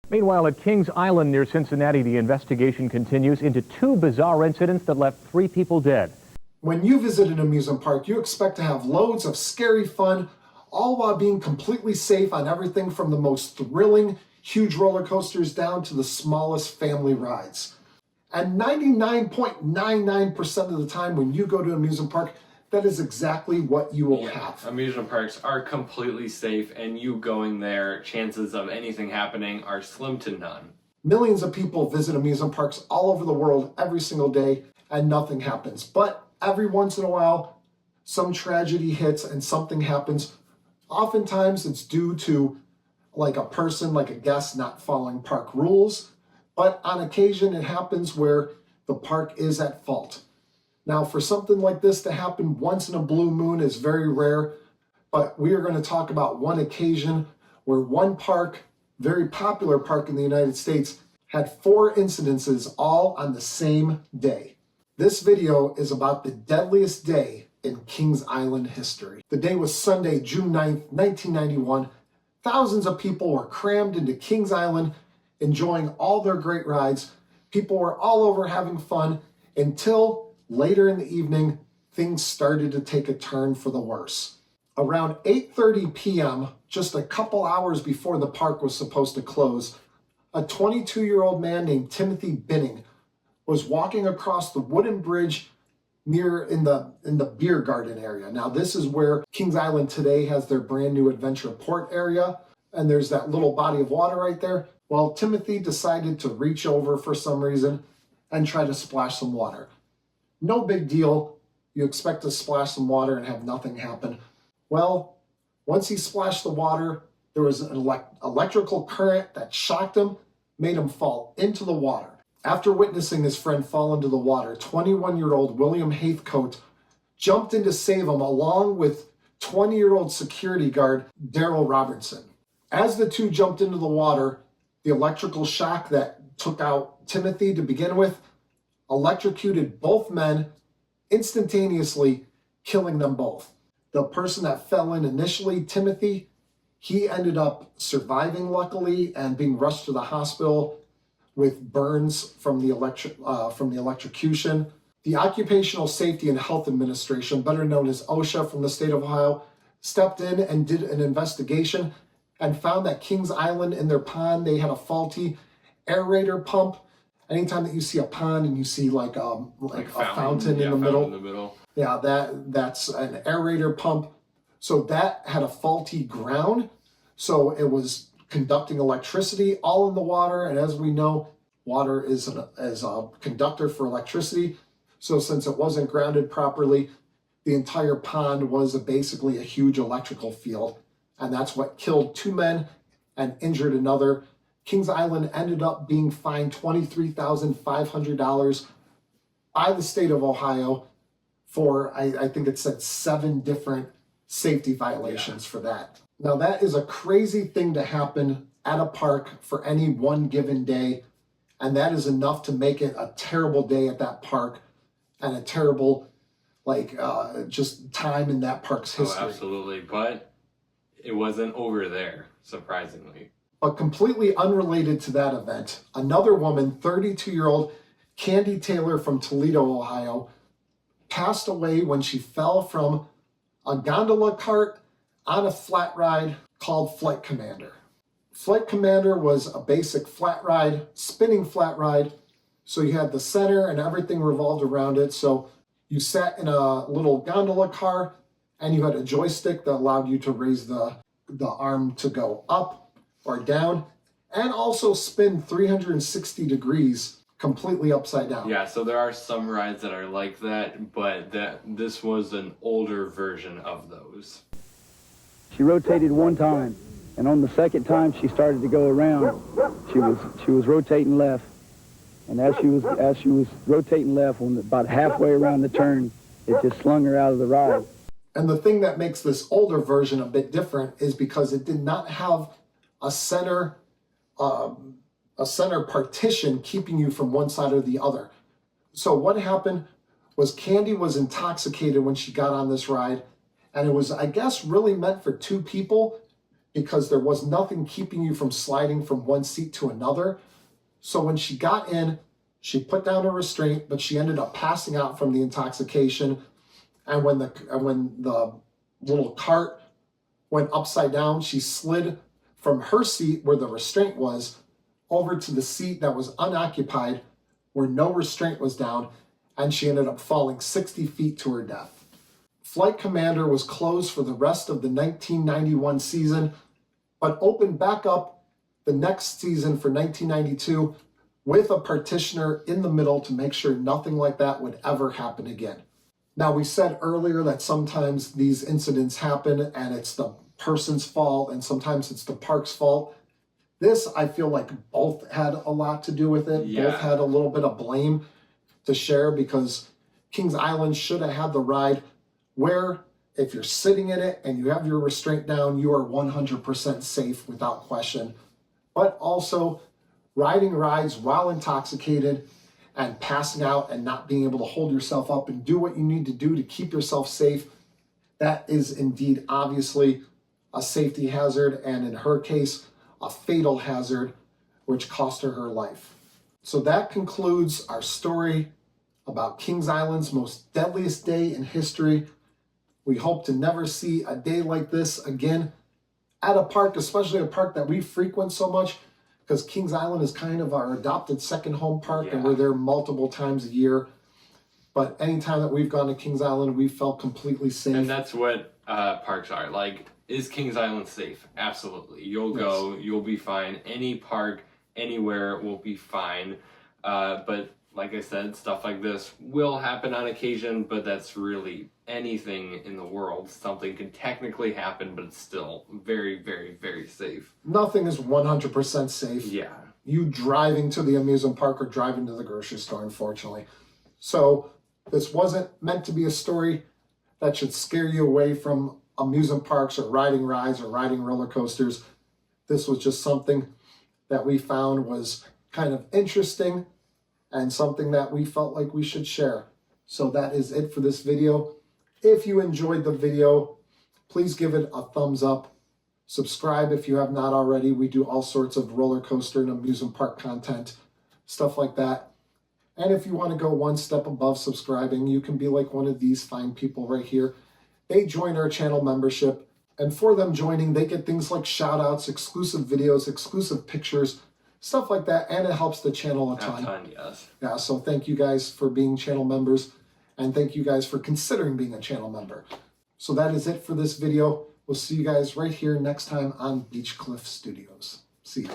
Meanwhile, at Kings Island near Cincinnati, the investigation continues into two bizarre incidents that left 3 people dead. When you visit an amusement park, you expect to have loads of scary fun, all while being completely safe on everything from the most thrilling, huge roller coasters down to the smallest family rides. And 99.99% of the time when you go to an amusement park, that is exactly what you will have. Amusement parks are completely safe, and you going there, chances of anything happening are slim to none. Millions of people visit amusement parks all over the world every single day, and nothing happens. But every once in a while, some tragedy hits and something happens. Oftentimes it's due to like a person, like a guest, not following park rules. But on occasion it happens where the park is at fault. Now, for something like this to happen once in a blue moon is very rare, but we are going to talk about one occasion where one park, very popular park in the United States, had 4 incidences all on the same day. This video is about the deadliest day in Kings Island history. The day was Sunday, June 9th, 1991. Thousands of people were crammed into Kings Island, enjoying all their great rides. People were all over having fun until later in the evening, things started to take a turn for the worse. Around 8:30 p.m., just a couple hours before the park was supposed to close, a 22-year-old man named Timothy Binning was walking across the wooden bridge near in the beer garden area. Now, this is where Kings Island today has their brand new Adventure Port area, and there's that little body of water right there. Well, Timothy decided to reach over for some reason and try to splash some water. No big deal. You expect to splash some water and have nothing happen. Well, once he splashed the water, there was an electrical current that shocked him, made him fall into the water. After witnessing his friend fall into the water, 21-year-old William Haithcote jumped in to save him along with 20-year-old security guard Daryl Robertson. As the two jumped into the water, the electrical shock that took out Timothy to begin with electrocuted both men instantaneously, killing them both. The person that fell in initially, Timothy, he ended up surviving luckily and being rushed to the hospital with burns from the electrocution. The Occupational Safety and Health Administration, better known as OSHA from the state of Ohio, stepped in and did an investigation and found that Kings Island in their pond, they had a faulty aerator pump. Anytime that you see a pond and you see like a fountain in the middle, yeah, that's an aerator pump. So that had a faulty ground. So it was conducting electricity all in the water. And as we know, water is a conductor for electricity. So since it wasn't grounded properly, the entire pond was basically a huge electrical field. And that's what killed 2 men and injured another. Kings Island ended up being fined $23,500 by the state of Ohio for, I think it said 7 different safety violations for that. Now that is a crazy thing to happen at a park for any one given day. And that is enough to make it a terrible day at that park and a terrible, just time in that park's history. Oh, absolutely. But it wasn't over there, surprisingly. But completely unrelated to that event, another woman, 32-year-old Candy Taylor from Toledo, Ohio, passed away when she fell from a gondola cart on a flat ride called Flight Commander. Flight Commander was a basic flat ride, spinning flat ride. So you had the center and everything revolved around it. So you sat in a little gondola car and you had a joystick that allowed you to raise the arm to go up or down, and also spin 360 degrees completely upside down. Yeah, so there are some rides that are like that, but this was an older version of those. She rotated one time, and on the second time she started to go around. She was rotating left, and as she was rotating left, when about halfway around the turn, it just slung her out of the ride. And the thing that makes this older version a bit different is because it did not have a center partition keeping you from one side or the other. So what happened was Candy was intoxicated when she got on this ride, and it was, I guess, really meant for 2 people because there was nothing keeping you from sliding from one seat to another. So when she got in, she put down her restraint, but she ended up passing out from the intoxication. And when the little cart went upside down, she slid from her seat where the restraint was over to the seat that was unoccupied, where no restraint was down, and she ended up falling 60 feet to her death. Flight Commander was closed for the rest of the 1991 season, but opened back up the next season for 1992 with a partitioner in the middle to make sure nothing like that would ever happen again. Now, we said earlier that sometimes these incidents happen and it's the person's fault and sometimes it's the park's fault. This, I feel like both had a lot to do with it. Yeah. Both had a little bit of blame to share, because Kings Island should have had the ride where if you're sitting in it and you have your restraint down, you are 100% safe without question. But also riding rides while intoxicated and passing out and not being able to hold yourself up and do what you need to do to keep yourself safe, that is indeed obviously a safety hazard, and in her case, a fatal hazard, which cost her her life. So that concludes our story about Kings Island's most deadliest day in history. We hope to never see a day like this again at a park, especially a park that we frequent so much, because Kings Island is kind of our adopted second home park, and we're there multiple times a year. But anytime that we've gone to Kings Island, we felt completely safe. And that's what parks are. Like, is Kings Island safe? Absolutely. You'll go, you'll be fine. Any park, anywhere will be fine. But like I said, stuff like this will happen on occasion, but that's really anything in the world. Something can technically happen, but it's still very, very, very safe. Nothing is 100% safe. Yeah. You driving to the amusement park or driving to the grocery store, unfortunately. So this wasn't meant to be a story that should scare you away from amusement parks or riding rides or riding roller coasters. This was just something that we found was kind of interesting and something that we felt like we should share. So that is it for this video. If you enjoyed the video, please give it a thumbs up. Subscribe if you have not already. We do all sorts of roller coaster and amusement park content, stuff like that. And if you want to go one step above subscribing, you can be like one of these fine people right here. They join our channel membership, and for them joining, they get things like shout outs, exclusive videos, exclusive pictures, stuff like that, and it helps the channel a ton. Yes. Yeah, so thank you guys for being channel members, and thank you guys for considering being a channel member. So that is it for this video. We'll see you guys right here next time on Beach Cliff Studios. See you.